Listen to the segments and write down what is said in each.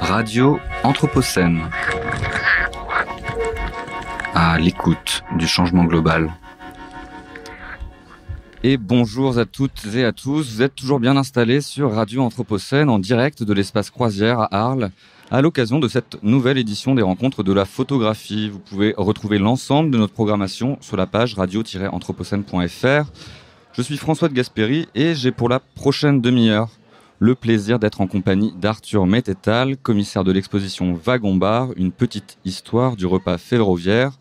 Radio Anthropocène. À l'écoute du changement global. Et bonjour à toutes et à tous, vous êtes toujours bien installés sur Radio Anthropocène en direct de l'espace Croisière à Arles à l'occasion de cette nouvelle édition des rencontres de la photographie. Vous pouvez retrouver l'ensemble de notre programmation sur la page radio-anthropocène.fr. Je suis François de Gasperi et j'ai pour la prochaine demi-heure le plaisir d'être en compagnie d'Arthur Mettetal, commissaire de l'exposition Wagon-Bar, une petite histoire du repas ferroviaire.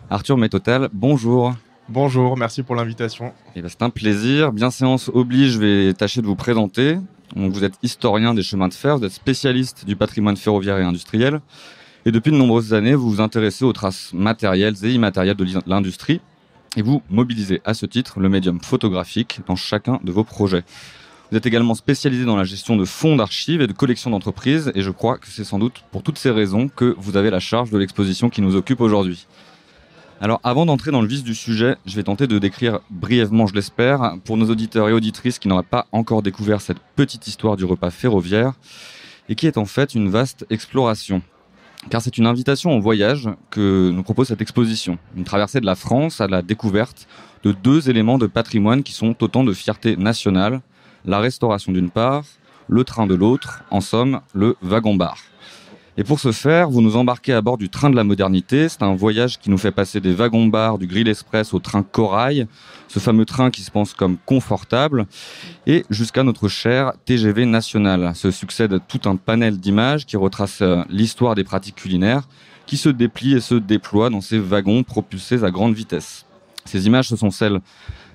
Arthur Mettetal, bonjour. Bonjour, merci pour l'invitation. C'est un plaisir. Bienséance oblige, je vais tâcher de vous présenter. Donc, vous êtes historien des chemins de fer, vous êtes spécialiste du patrimoine ferroviaire et industriel. Et depuis de nombreuses années, vous vous intéressez aux traces matérielles et immatérielles de l'industrie. Et vous mobilisez à ce titre le médium photographique dans chacun de vos projets. Vous êtes également spécialisé dans la gestion de fonds d'archives et de collections d'entreprises. Et je crois que c'est sans doute pour toutes ces raisons que vous avez la charge de l'exposition qui nous occupe aujourd'hui. Alors, avant d'entrer dans le vif du sujet, je vais tenter de décrire brièvement, je l'espère, pour nos auditeurs et auditrices qui n'auraient pas encore découvert cette petite histoire du repas ferroviaire et qui est en fait une vaste exploration. Car c'est une invitation au voyage que nous propose cette exposition. Une traversée de la France à la découverte de deux éléments de patrimoine qui sont autant de fierté nationale, la restauration d'une part, le train de l'autre, en somme, le wagon-bar. Et pour ce faire, vous nous embarquez à bord du train de la modernité. C'est un voyage qui nous fait passer des wagons-bars du Grill Express au train Corail, ce fameux train qui se pense comme confortable, et jusqu'à notre cher TGV national. Se succède tout un panel d'images qui retrace l'histoire des pratiques culinaires, qui se déplient et se déploient dans ces wagons propulsés à grande vitesse. Ces images, ce sont celles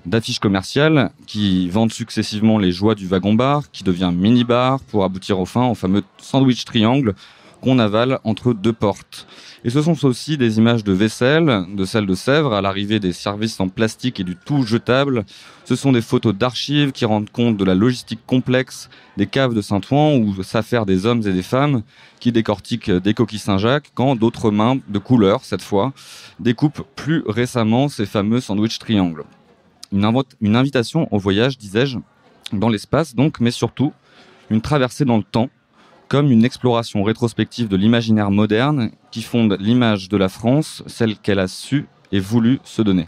d'affiches commerciales qui vendent successivement les joies du wagon-bar, qui devient mini-bar, pour aboutir enfin au fameux sandwich triangle, qu'on avale entre deux portes. Et ce sont aussi des images de vaisselle, de sel de Sèvres, à l'arrivée des services en plastique et du tout jetable. Ce sont des photos d'archives qui rendent compte de la logistique complexe des caves de Saint-Ouen où s'affairent des hommes et des femmes qui décortiquent des coquilles Saint-Jacques quand d'autres mains, de couleur cette fois, découpent plus récemment ces fameux sandwich triangles. Une invitation au voyage, disais-je, dans l'espace donc, mais surtout une traversée dans le temps, comme une exploration rétrospective de l'imaginaire moderne qui fonde l'image de la France, celle qu'elle a su et voulu se donner.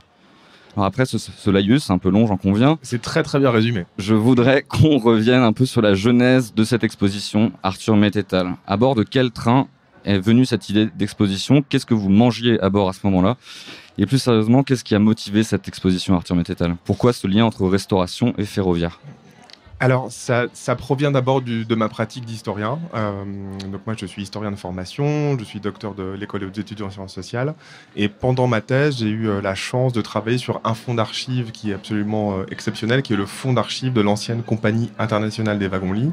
Alors après ce laïus, c'est un peu long, j'en conviens. C'est très très bien résumé. Je voudrais qu'on revienne un peu sur la genèse de cette exposition, Arthur Mettetal. À bord de quel train est venue cette idée d'exposition ? Qu'est-ce que vous mangiez à bord à ce moment-là ? Et plus sérieusement, qu'est-ce qui a motivé cette exposition, Arthur Mettetal ? Pourquoi ce lien entre restauration et ferroviaire ? Alors, ça provient d'abord de ma pratique d'historien. Donc moi, je suis historien de formation, je suis docteur de l'école et hautes études en sciences sociales. Et pendant ma thèse, j'ai eu la chance de travailler sur un fonds d'archives qui est absolument exceptionnel, qui est le fonds d'archives de l'ancienne Compagnie internationale des wagons-lits,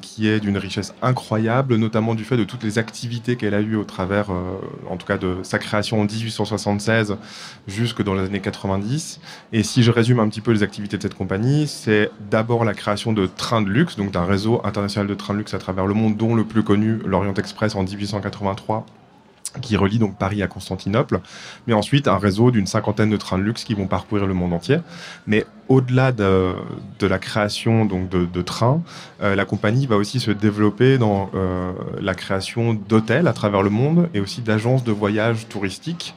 qui est d'une richesse incroyable, notamment du fait de toutes les activités qu'elle a eues au travers, en tout cas de sa création en 1876 jusque dans les années 90. Et si je résume un petit peu les activités de cette compagnie, c'est d'abord la création de trains de luxe, donc d'un réseau international de trains de luxe à travers le monde, dont le plus connu, l'Orient Express en 1883, qui relie donc Paris à Constantinople, mais ensuite un réseau d'une cinquantaine de trains de luxe qui vont parcourir le monde entier. Mais au-delà de la création donc de trains, la compagnie va aussi se développer dans la création d'hôtels à travers le monde et aussi d'agences de voyage touristiques.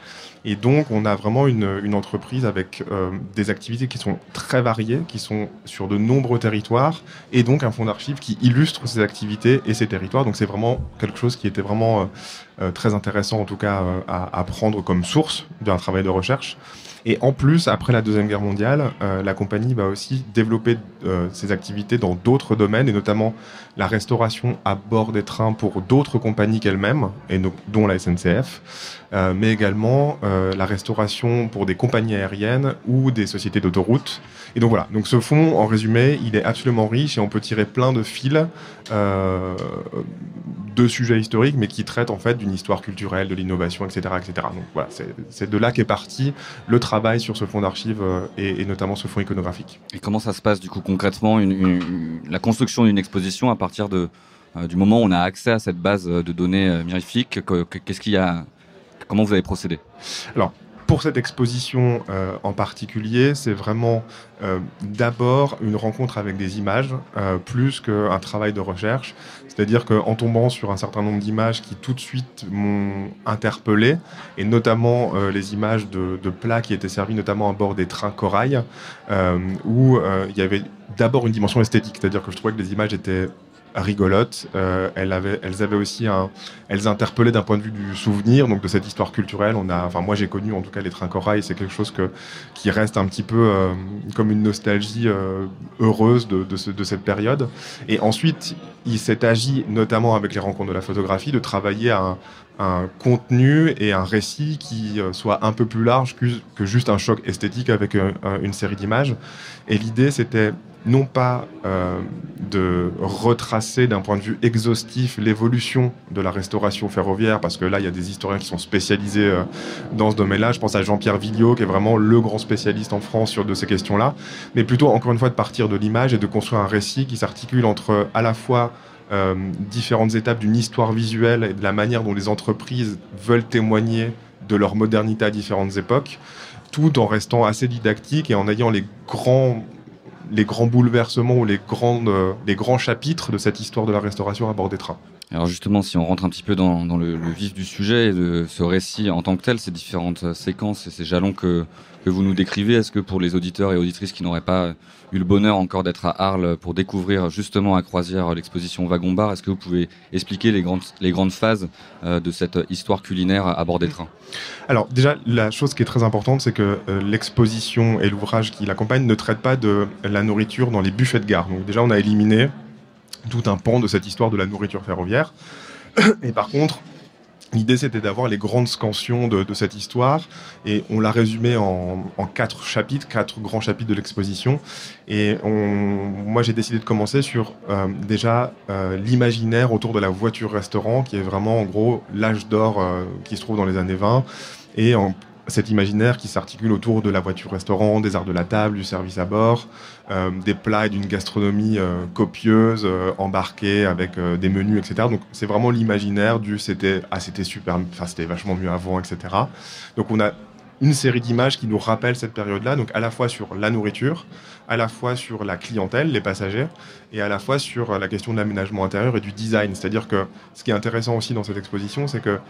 Et donc, on a vraiment une entreprise avec des activités qui sont très variées, qui sont sur de nombreux territoires, et donc un fonds d'archives qui illustre ces activités et ces territoires. Donc, c'est vraiment quelque chose qui était vraiment très intéressant, en tout cas, à prendre comme source d'un travail de recherche. Et en plus, après la Deuxième Guerre mondiale, la compagnie va aussi développer ses activités dans d'autres domaines, et notamment la restauration à bord des trains pour d'autres compagnies qu'elle-même, et dont la SNCF, mais également la restauration pour des compagnies aériennes ou des sociétés d'autoroutes. Et donc voilà, donc ce fonds, en résumé, il est absolument riche et on peut tirer plein de fils de sujets historiques, mais qui traitent en fait d'une histoire culturelle, de l'innovation, etc., etc. Donc voilà, c'est de là qu'est parti le travail sur ce fonds d'archives et notamment ce fonds iconographique. Et comment ça se passe du coup concrètement, la construction d'une exposition à partir du moment où on a accès à cette base de données mirifiques, qu'est-ce qu'il y a, comment vous avez procédé ? Alors, Pour cette exposition en particulier, c'est vraiment d'abord une rencontre avec des images, plus qu'un travail de recherche. C'est-à-dire qu'en tombant sur un certain nombre d'images qui tout de suite m'ont interpellé, et notamment les images de plats qui étaient servis notamment à bord des trains corail, où il y avait d'abord une dimension esthétique, c'est-à-dire que je trouvais que les images étaient rigolotes. Elles avaient aussi elles interpellaient d'un point de vue du souvenir, donc de cette histoire culturelle. Moi j'ai connu en tout cas les trains corail, c'est quelque chose qui reste un petit peu comme une nostalgie heureuse de cette période. Et ensuite, il s'est agi, notamment avec les rencontres de la photographie, de travailler à un contenu et un récit qui soit un peu plus large que juste un choc esthétique avec une série d'images. Et l'idée, c'était non pas de retracer d'un point de vue exhaustif l'évolution de la restauration ferroviaire, parce que là, il y a des historiens qui sont spécialisés dans ce domaine-là. Je pense à Jean-Pierre Villiot, qui est vraiment le grand spécialiste en France de ces questions-là. Mais plutôt, encore une fois, de partir de l'image et de construire un récit qui s'articule entre à la fois différentes étapes d'une histoire visuelle et de la manière dont les entreprises veulent témoigner de leur modernité à différentes époques, tout en restant assez didactique et en ayant les grands bouleversements ou les grands chapitres de cette histoire de la restauration à bord des trains. Alors justement, si on rentre un petit peu dans le vif du sujet et de ce récit en tant que tel, ces différentes séquences et ces jalons que vous nous décrivez, est-ce que pour les auditeurs et auditrices qui n'auraient pas eu le bonheur encore d'être à Arles pour découvrir justement à Croisière l'exposition Wagon-Bar, est-ce que vous pouvez expliquer les grandes phases de cette histoire culinaire à bord des trains ? Alors déjà, la chose qui est très importante, c'est que l'exposition et l'ouvrage qui l'accompagne ne traitent pas de la nourriture dans les buffets de gare. Donc déjà, on a éliminé tout un pan de cette histoire de la nourriture ferroviaire. Et par contre, l'idée, c'était d'avoir les grandes scansions de cette histoire, et on l'a résumé en 4 chapitres, 4 grands chapitres de l'exposition. Et moi, j'ai décidé de commencer sur l'imaginaire autour de la voiture-restaurant, qui est vraiment, en gros, l'âge d'or qui se trouve dans les années 20, et cet imaginaire qui s'articule autour de la voiture-restaurant, des arts de la table, du service à bord, des plats et d'une gastronomie copieuse, embarquée avec des menus, etc. Donc c'est vraiment l'imaginaire c'était super, c'était vachement mieux avant, etc. Donc on a une série d'images qui nous rappellent cette période-là, donc à la fois sur la nourriture, à la fois sur la clientèle, les passagers, et à la fois sur la question de l'aménagement intérieur et du design. C'est-à-dire que ce qui est intéressant aussi dans cette exposition, c'est que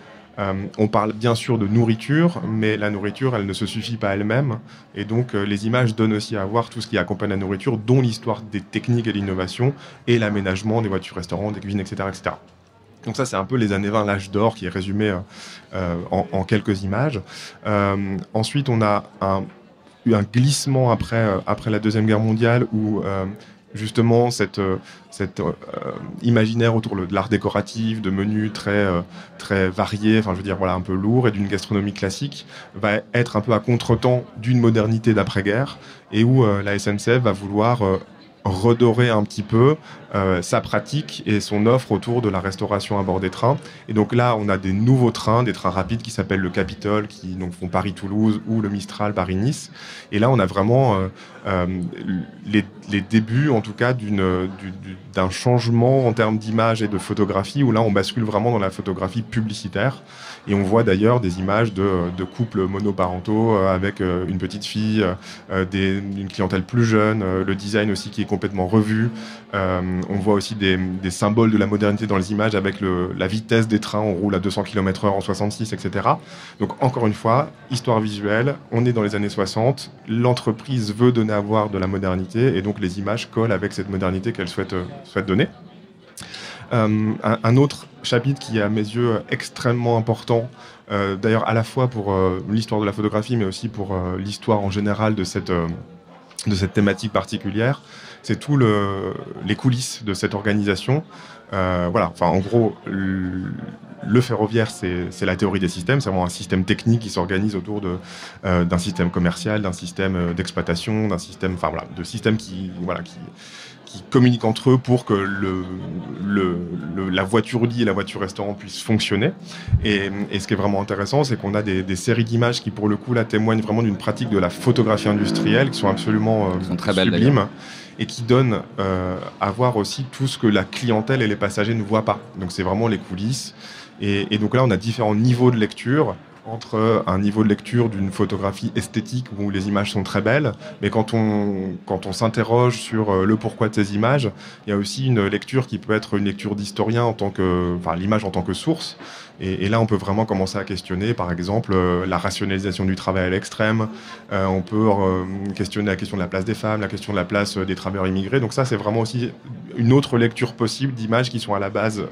on parle bien sûr de nourriture, mais la nourriture, elle ne se suffit pas elle-même. Et donc, les images donnent aussi à voir tout ce qui accompagne la nourriture, dont l'histoire des techniques et l'innovation, et l'aménagement des voitures-restaurants, des cuisines, etc., etc. Donc ça, c'est un peu les années 20, l'âge d'or, qui est résumé en quelques images. Ensuite, on a eu un glissement après la Deuxième Guerre mondiale, où justement cet imaginaire autour de l'art décoratif, de menus très variés, un peu lourds, et d'une gastronomie classique, va être un peu à contretemps d'une modernité d'après-guerre, et où la SNCF va vouloir redorer un petit peu sa pratique et son offre autour de la restauration à bord des trains. Et donc là, on a des nouveaux trains, des trains rapides qui s'appellent le Capitole, qui donc font Paris-Toulouse, ou le Mistral Paris-Nice. Et là, on a vraiment les débuts, en tout cas, d'un changement en termes d'image et de photographie, où là, on bascule vraiment dans la photographie publicitaire. Et on voit d'ailleurs des images de couples monoparentaux avec une petite fille, une clientèle plus jeune, le design aussi qui est complètement revu. On voit aussi des symboles de la modernité dans les images avec la vitesse des trains, on roule à 200 km/h en 66, etc. Donc encore une fois, histoire visuelle, on est dans les années 60, l'entreprise veut donner à voir de la modernité, et donc les images collent avec cette modernité qu'elle souhaite donner. Un autre chapitre qui est à mes yeux extrêmement important, d'ailleurs à la fois pour l'histoire de la photographie, mais aussi pour l'histoire en général de cette thématique particulière, c'est tout les coulisses de cette organisation. En gros, le ferroviaire, c'est la théorie des systèmes, c'est vraiment un système technique qui s'organise autour d'un système commercial, d'un système d'exploitation, d'un système, de systèmes qui communiquent entre eux pour que la voiture-lit et la voiture-restaurant puissent fonctionner. Et ce qui est vraiment intéressant, c'est qu'on a des séries d'images qui, pour le coup, là, témoignent vraiment d'une pratique de la photographie industrielle, qui sont absolument très belles, sublimes, et qui donnent à voir aussi tout ce que la clientèle et les passagers ne voient pas. Donc c'est vraiment les coulisses. Et donc là, on a différents niveaux de lecture. entre un niveau de lecture d'une photographie esthétique où les images sont très belles, mais quand on s'interroge sur le pourquoi de ces images, il y a aussi une lecture qui peut être une lecture d'historien enfin l'image en tant que source. Et là, on peut vraiment commencer à questionner, par exemple, la rationalisation du travail à l'extrême. On peut questionner la question de la place des femmes, la question de la place des travailleurs immigrés. Donc ça, c'est vraiment aussi une autre lecture possible d'images qui sont à la base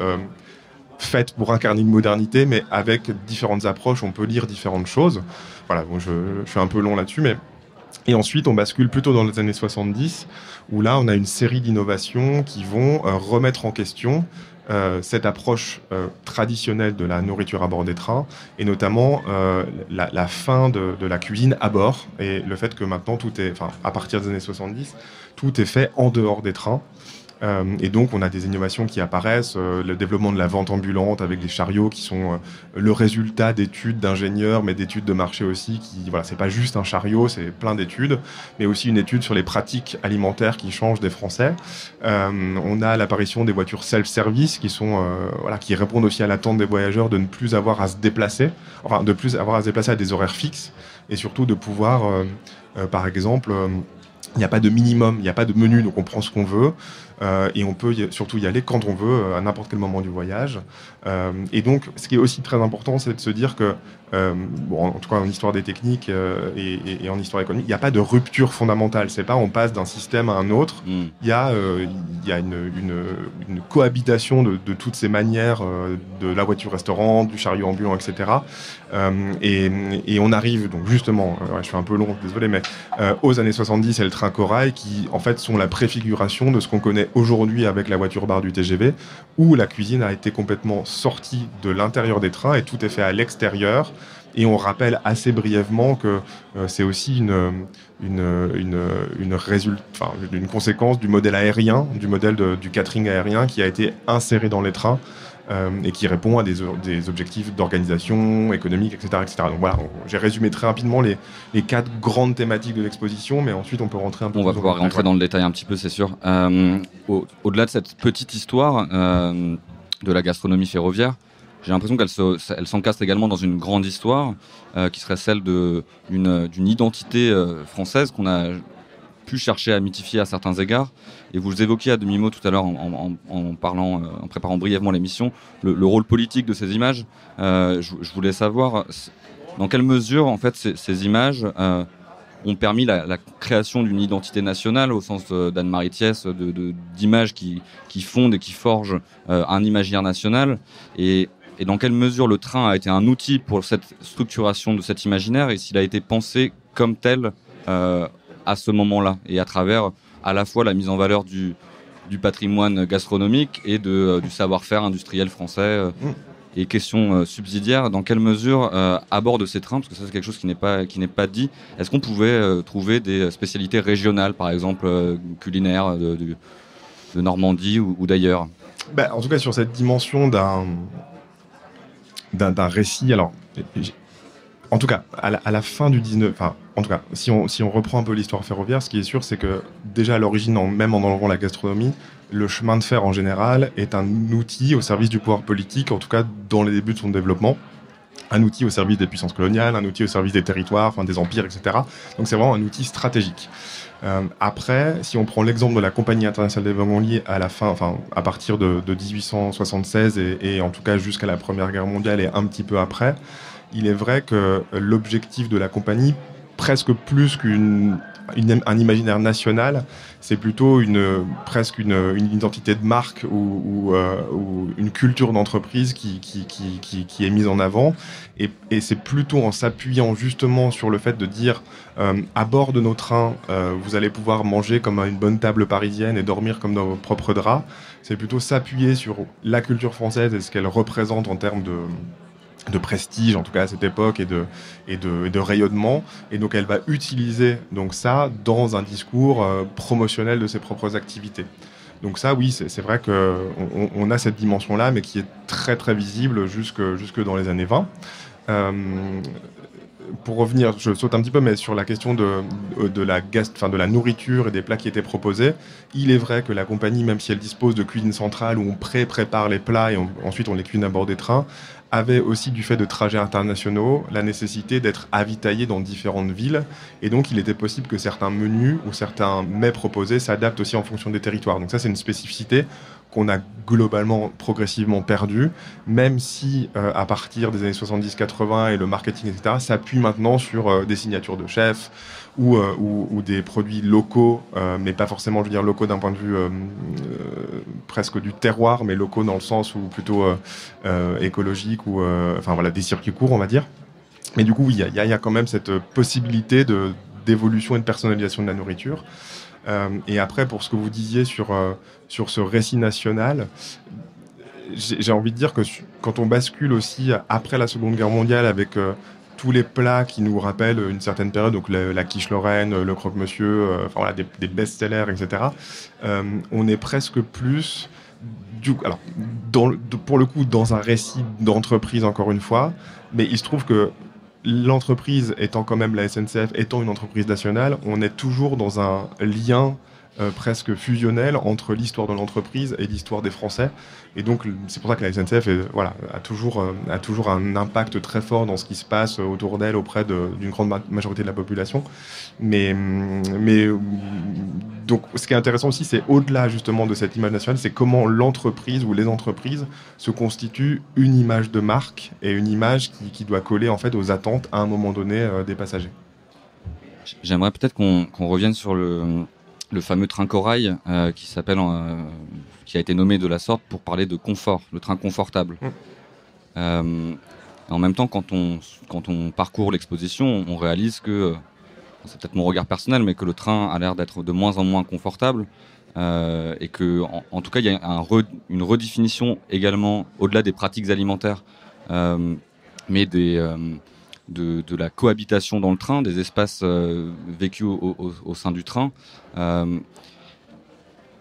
faites pour incarner une modernité, mais avec différentes approches, on peut lire différentes choses. Voilà, bon, je suis un peu long là-dessus, mais... Et ensuite, on bascule plutôt dans les années 70, où là, on a une série d'innovations qui vont remettre en question cette approche traditionnelle de la nourriture à bord des trains, et notamment la fin de la cuisine à bord, et le fait que maintenant, à partir des années 70, tout est fait en dehors des trains. Et donc, on a des innovations qui apparaissent, le développement de la vente ambulante avec des chariots qui sont le résultat d'études d'ingénieurs, mais d'études de marché aussi. Voilà, c'est pas juste un chariot, c'est plein d'études, mais aussi une étude sur les pratiques alimentaires qui changent des Français. On a l'apparition des voitures self-service qui répondent aussi à l'attente des voyageurs de ne plus avoir à se déplacer, de plus avoir à se déplacer à des horaires fixes, et surtout de pouvoir, par exemple, il n'y a pas de minimum, il n'y a pas de menu, donc on prend ce qu'on veut. Et on peut surtout y aller quand on veut, à n'importe quel moment du voyage. Et donc, ce qui est aussi très important, c'est de se dire que, en tout cas en histoire des techniques et en histoire économique, il n'y a pas de rupture fondamentale. C'est pas on passe d'un système à un autre. Il y a une cohabitation de toutes ces manières, de la voiture-restaurant, du chariot ambulant, etc. Et on arrive donc justement, je suis un peu long, désolé, mais aux années 70 et le train corail qui en fait sont la préfiguration de ce qu'on connaît aujourd'hui avec la voiture-bar du TGV, où la cuisine a été complètement sortie de l'intérieur des trains et tout est fait à l'extérieur. Et on rappelle assez brièvement que c'est aussi une conséquence du modèle aérien, du modèle du catering aérien qui a été inséré dans les trains et qui répond à des objectifs d'organisation économique, etc., etc. Donc voilà, j'ai résumé très rapidement les 4 grandes thématiques de l'exposition, mais ensuite on peut rentrer un peu... On va pouvoir rentrer dans le détail un petit peu, c'est sûr. Au-delà de cette petite histoire de la gastronomie ferroviaire, j'ai l'impression qu'elle s'encastre également dans une grande histoire qui serait celle d'une identité française qu'on a pu chercher à mythifier à certains égards. Et vous évoquiez à demi-mot tout à l'heure en préparant brièvement l'émission, le rôle politique de ces images. Je voulais savoir dans quelle mesure en fait ces images ont permis la création d'une identité nationale au sens d'Anne-Marie Thiès, d'images qui fondent et qui forgent un imaginaire national, et dans quelle mesure le train a été un outil pour cette structuration de cet imaginaire, et s'il a été pensé comme tel à ce moment-là, et à travers à la fois la mise en valeur du patrimoine gastronomique et du savoir-faire industriel français. Et question subsidiaire, dans quelle mesure, à bord de ces trains, parce que ça c'est quelque chose qui n'est pas dit, est-ce qu'on pouvait trouver des spécialités régionales, par exemple culinaires de Normandie ou d'ailleurs? En tout cas, sur cette dimension d'un récit, alors... En tout cas, à la fin du 19... Enfin, en tout cas, si on reprend un peu l'histoire ferroviaire, ce qui est sûr, c'est que déjà à l'origine, même en enlevant la gastronomie, le chemin de fer en général est un outil au service du pouvoir politique, en tout cas dans les débuts de son développement. Un outil au service des puissances coloniales, un outil au service des territoires, des empires, etc. Donc c'est vraiment un outil stratégique. Après, si on prend l'exemple de la Compagnie internationale des wagons-lits à partir de 1876 et en tout cas jusqu'à la Première Guerre mondiale et un petit peu après, il est vrai que l'objectif de la compagnie, presque plus un imaginaire national, c'est plutôt presque une identité de marque ou une culture d'entreprise qui est mise en avant. Et c'est plutôt en s'appuyant justement sur le fait de dire à bord de nos trains, vous allez pouvoir manger comme à une bonne table parisienne et dormir comme dans vos propres draps. C'est plutôt s'appuyer sur la culture française et ce qu'elle représente en termes de prestige, en tout cas à cette époque, et de rayonnement. Et donc elle va utiliser donc ça dans un discours promotionnel de ses propres activités. Donc ça, oui, c'est vrai qu'on a cette dimension-là, mais qui est très très visible jusque dans les années 20. Pour revenir, je saute un petit peu, mais sur la question de la nourriture et des plats qui étaient proposés, il est vrai que la compagnie, même si elle dispose de cuisine centrale où on prépare les plats et ensuite on les cuisine à bord des trains, avait aussi, du fait de trajets internationaux, la nécessité d'être avitaillé dans différentes villes. Et donc, il était possible que certains menus ou certains mets proposés s'adaptent aussi en fonction des territoires. Donc ça, c'est une spécificité qu'on a globalement, progressivement perdu, même si à partir des années 70-80 et le marketing, etc., s'appuie maintenant sur des signatures de chefs ou des produits locaux, mais pas forcément, je veux dire, locaux d'un point de vue presque du terroir, mais locaux dans le sens où plutôt écologique ou enfin voilà, des circuits courts, on va dire. Mais du coup, il y a quand même cette possibilité d'évolution et de personnalisation de la nourriture. Et après, pour ce que vous disiez sur ce récit national, j'ai envie de dire que quand on bascule aussi après la Seconde Guerre mondiale avec tous les plats qui nous rappellent une certaine période, donc la quiche Lorraine, le croque-monsieur, enfin voilà, des best-sellers, etc., on est presque plus, alors, pour le coup, dans un récit d'entreprise, encore une fois, mais il se trouve que l'entreprise étant quand même la SNCF, étant une entreprise nationale, on est toujours dans un lien presque fusionnel entre l'histoire de l'entreprise et l'histoire des Français. Et donc, c'est pour ça que la SNCF a toujours un impact très fort dans ce qui se passe autour d'elle auprès d'une grande majorité de la population. Mais donc, ce qui est intéressant aussi, c'est au-delà justement de cette image nationale, c'est comment l'entreprise ou les entreprises se constituent une image de marque et une image qui doit coller en fait aux attentes à un moment donné des passagers. J'aimerais peut-être qu'on revienne sur le fameux train corail qui a été nommé de la sorte pour parler de confort, le train confortable. En même temps, quand on parcourt l'exposition, on réalise que, c'est peut-être mon regard personnel, mais que le train a l'air d'être de moins en moins confortable et que, en tout cas, il y a une redéfinition également au-delà des pratiques alimentaires, mais de la cohabitation dans le train, des espaces vécus au sein du train.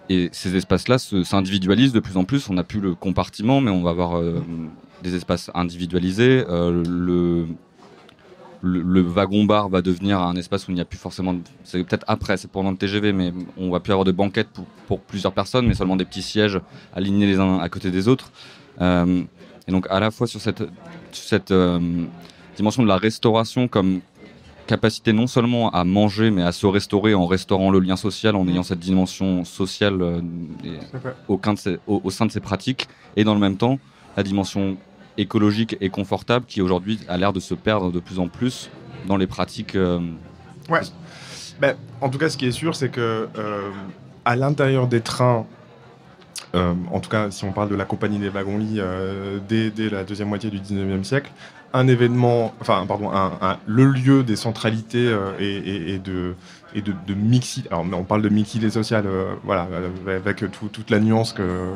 Et ces espaces-là s'individualisent de plus en plus. On n'a plus le compartiment, mais on va avoir des espaces individualisés. Le wagon-bar va devenir un espace où il n'y a plus forcément... C'est peut-être après, c'est pendant le TGV, mais on va plus avoir de banquettes pour plusieurs personnes, mais seulement des petits sièges alignés les uns à côté des autres. Et donc à la fois sur cette dimension de la restauration comme capacité non seulement à manger, mais à se restaurer en restaurant le lien social, en ayant cette dimension sociale au sein de ces pratiques, et dans le même temps, la dimension écologique et confortable qui aujourd'hui a l'air de se perdre de plus en plus dans les pratiques. Ouais. En tout cas, ce qui est sûr, c'est que à l'intérieur des trains, en tout cas, si on parle de la compagnie des wagons-lits dès la deuxième moitié du 19e siècle, le lieu des centralités et de mixité. Alors, on parle de mixité sociale, avec toute la nuance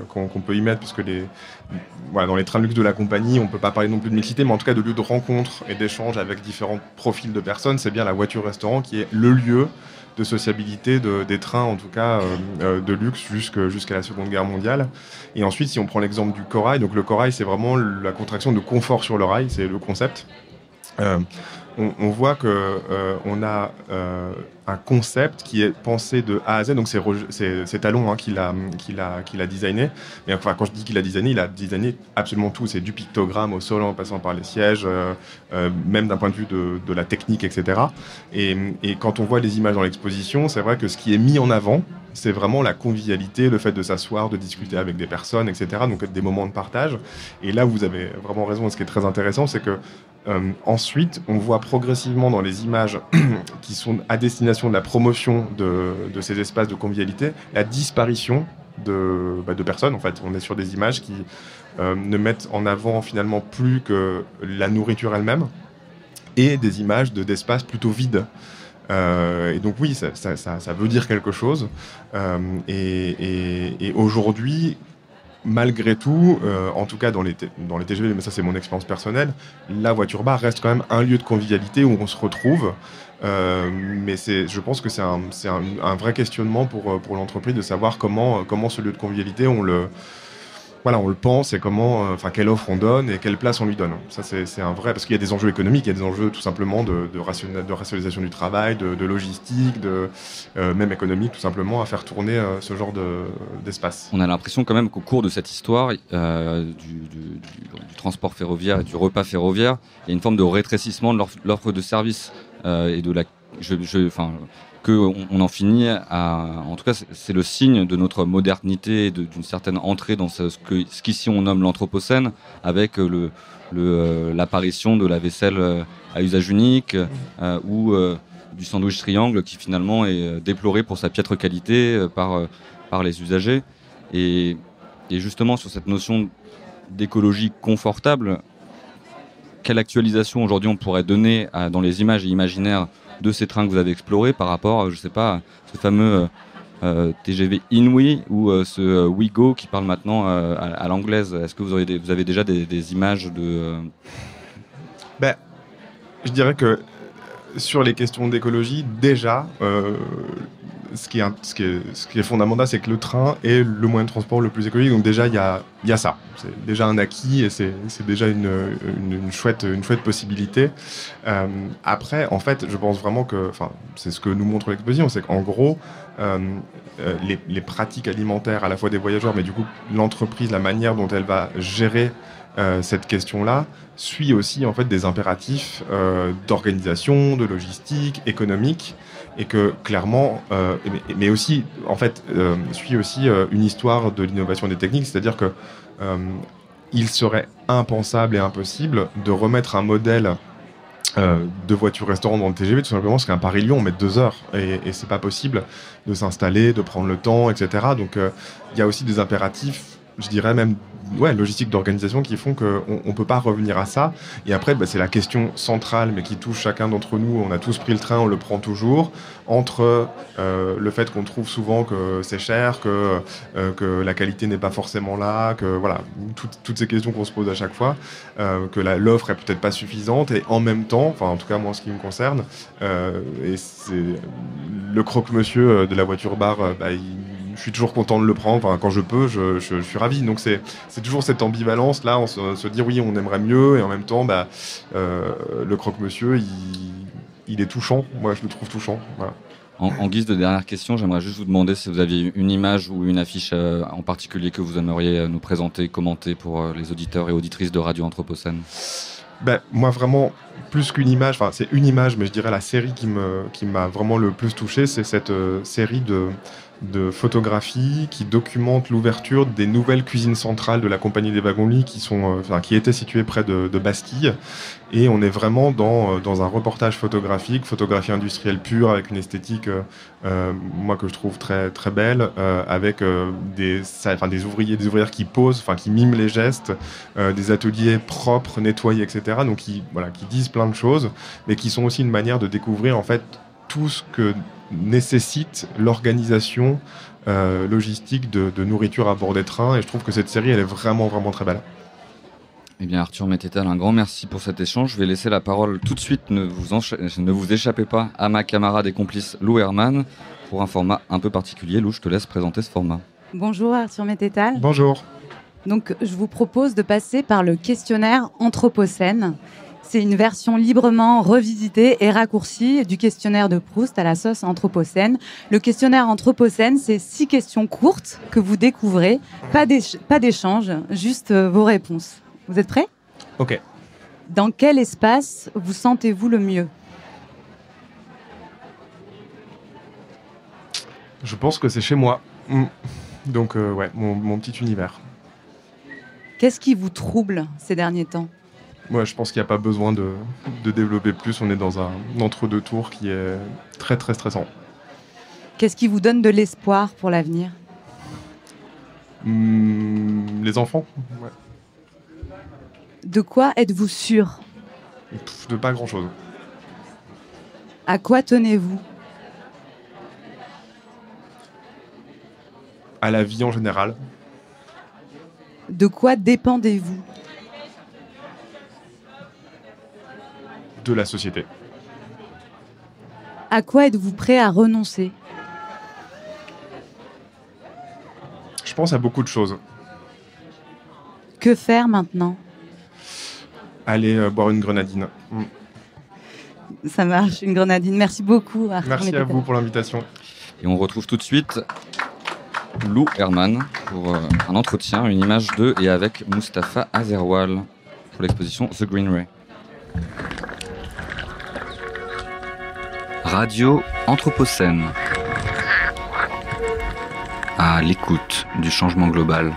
qu'on peut y mettre, parce que dans les trains de luxe de la compagnie, on ne peut pas parler non plus de mixité, mais en tout cas de lieu de rencontre et d'échange avec différents profils de personnes. C'est bien la voiture-restaurant qui est le lieu de sociabilité des trains, en tout cas de luxe jusqu'à la Seconde Guerre mondiale. Et ensuite, si on prend l'exemple du corail, donc le corail, c'est vraiment la contraction de confort sur le rail, c'est le concept. On voit qu'on a un concept qui est pensé de A à Z, donc c'est Talon qui l'a designé. Mais enfin, quand je dis qu'il l'a designé absolument tout. C'est du pictogramme au sol en passant par les sièges, même d'un point de vue de la technique, etc. Et quand on voit les images dans l'exposition, c'est vrai que ce qui est mis en avant, c'est vraiment la convivialité, le fait de s'asseoir, de discuter avec des personnes, etc. Donc des moments de partage. Et là, vous avez vraiment raison. Et ce qui est très intéressant, c'est que ensuite, on voit progressivement dans les images qui sont à destination de la promotion de ces espaces de convivialité, la disparition de personnes. En fait, on est sur des images qui ne mettent en avant finalement plus que la nourriture elle-même et des images d'espaces plutôt vides. Et donc oui, ça veut dire quelque chose. Et aujourd'hui, malgré tout, en tout cas dans les TGV, mais ça c'est mon expérience personnelle, la voiture-bar reste quand même un lieu de convivialité où on se retrouve. Mais je pense que c'est un vrai questionnement pour l'entreprise de savoir comment ce lieu de convivialité, voilà, on le pense et comment, quelle offre on donne et quelle place on lui donne. Ça, c'est un vrai, parce qu'il y a des enjeux économiques, il y a des enjeux tout simplement de rationalisation du travail, de logistique, même économique, tout simplement, à faire tourner ce genre d'espace. On a l'impression quand même qu'au cours de cette histoire du transport ferroviaire et du repas ferroviaire, il y a une forme de rétrécissement de l'offre de services et de la, on en finit à, en tout cas, c'est le signe de notre modernité, d'une certaine entrée dans ce qu'ici on nomme l'anthropocène, avec l'apparition de la vaisselle à usage unique ou du sandwich triangle qui finalement est déploré pour sa piètre qualité par les usagers. Et justement, sur cette notion d'écologie confortable, quelle actualisation aujourd'hui on pourrait donner dans les images et imaginaires de ces trains que vous avez explorés par rapport, je sais pas, à ce fameux TGV Inouï ou ce Ouigo qui parle maintenant à l'anglaise. Est-ce que vous avez déjà des images de... Je dirais que sur les questions d'écologie, déjà, ce qui est fondamental, c'est que le train est le moyen de transport le plus écologique. Donc déjà, il y a ça. C'est déjà un acquis et c'est déjà une chouette possibilité. Après, en fait, je pense vraiment que, c'est ce que nous montre l'exposition, c'est qu'en gros, les pratiques alimentaires à la fois des voyageurs, mais du coup, l'entreprise, la manière dont elle va gérer cette question-là suit aussi en fait des impératifs d'organisation, de logistique, économique, et que clairement, mais aussi en fait suit aussi une histoire de l'innovation et des techniques, c'est-à-dire que il serait impensable et impossible de remettre un modèle de voiture-restaurant dans le TGV, tout simplement parce qu'un Paris-Lyon, on met 2 heures et c'est pas possible de s'installer, de prendre le temps, etc. Donc il y a aussi des impératifs, je dirais même logistique d'organisation qui font qu'on ne peut pas revenir à ça. Et après, c'est la question centrale, mais qui touche chacun d'entre nous. On a tous pris le train, on le prend toujours. Entre le fait qu'on trouve souvent que c'est cher, que la qualité n'est pas forcément là, que voilà, toutes ces questions qu'on se pose à chaque fois, que l'offre est peut-être pas suffisante. Et en même temps, en tout cas moi en ce qui me concerne, et c'est le croque-monsieur de la voiture-bar, je suis toujours content de le prendre. Quand je peux, je suis ravi. Donc c'est toujours cette ambivalence là, on se dit oui, on aimerait mieux, et en même temps, le croque-monsieur, il est touchant. Moi, je le trouve touchant. Voilà. En guise de dernière question, j'aimerais juste vous demander si vous aviez une image ou une affiche en particulier que vous aimeriez nous présenter, commenter pour les auditeurs et auditrices de Radio Anthropocène. Moi, vraiment, plus qu'une image, c'est une image, mais je dirais la série qui m'a vraiment le plus touché, c'est cette série de photographies qui documentent l'ouverture des nouvelles cuisines centrales de la Compagnie des Wagons-Lits qui étaient situées près de Bastille. Et on est vraiment dans un reportage photographique, photographie industrielle pure, avec une esthétique, moi, que je trouve très, très belle, avec des ouvriers, des ouvrières qui posent, qui miment les gestes, des ateliers propres, nettoyés, etc. Donc qui disent plein de choses, mais qui sont aussi une manière de découvrir, en fait, tout ce que nécessite l'organisation logistique de nourriture à bord des trains. Et je trouve que cette série, elle est vraiment, vraiment très belle. Eh bien, Arthur Mettetal, un grand merci pour cet échange. Je vais laisser la parole tout de suite, ne vous échappez pas, à ma camarade et complice Lou Herman pour un format un peu particulier. Lou, je te laisse présenter ce format. Bonjour Arthur Mettetal. Bonjour. Donc, je vous propose de passer par le questionnaire Anthropocène. C'est une version librement revisitée et raccourcie du questionnaire de Proust à la sauce Anthropocène. Le questionnaire Anthropocène, c'est 6 questions courtes que vous découvrez. Pas d'échange, juste vos réponses. Vous êtes prêts ? Ok. Dans quel espace vous sentez-vous le mieux ? Je pense que c'est chez moi. Donc, mon petit univers. Qu'est-ce qui vous trouble ces derniers temps ? Moi, je pense qu'il n'y a pas besoin de développer plus. On est dans un entre-deux tours qui est très, très stressant. Qu'est-ce qui vous donne de l'espoir pour l'avenir ? Les enfants. Ouais. De quoi êtes-vous sûr ? De pas grand-chose. À quoi tenez-vous ? À la vie en général. De quoi dépendez-vous ? De la société. À quoi êtes-vous prêt à renoncer ? Je pense à beaucoup de choses. Que faire maintenant ? Aller boire une grenadine. Ça marche, une grenadine. Merci beaucoup, Arthur. Merci à vous pour l'invitation. Et on retrouve tout de suite Lou Herman pour un entretien, une image de et avec Mustapha Azerwal pour l'exposition The Green Ray. Radio Anthropocène. À l'écoute du changement global.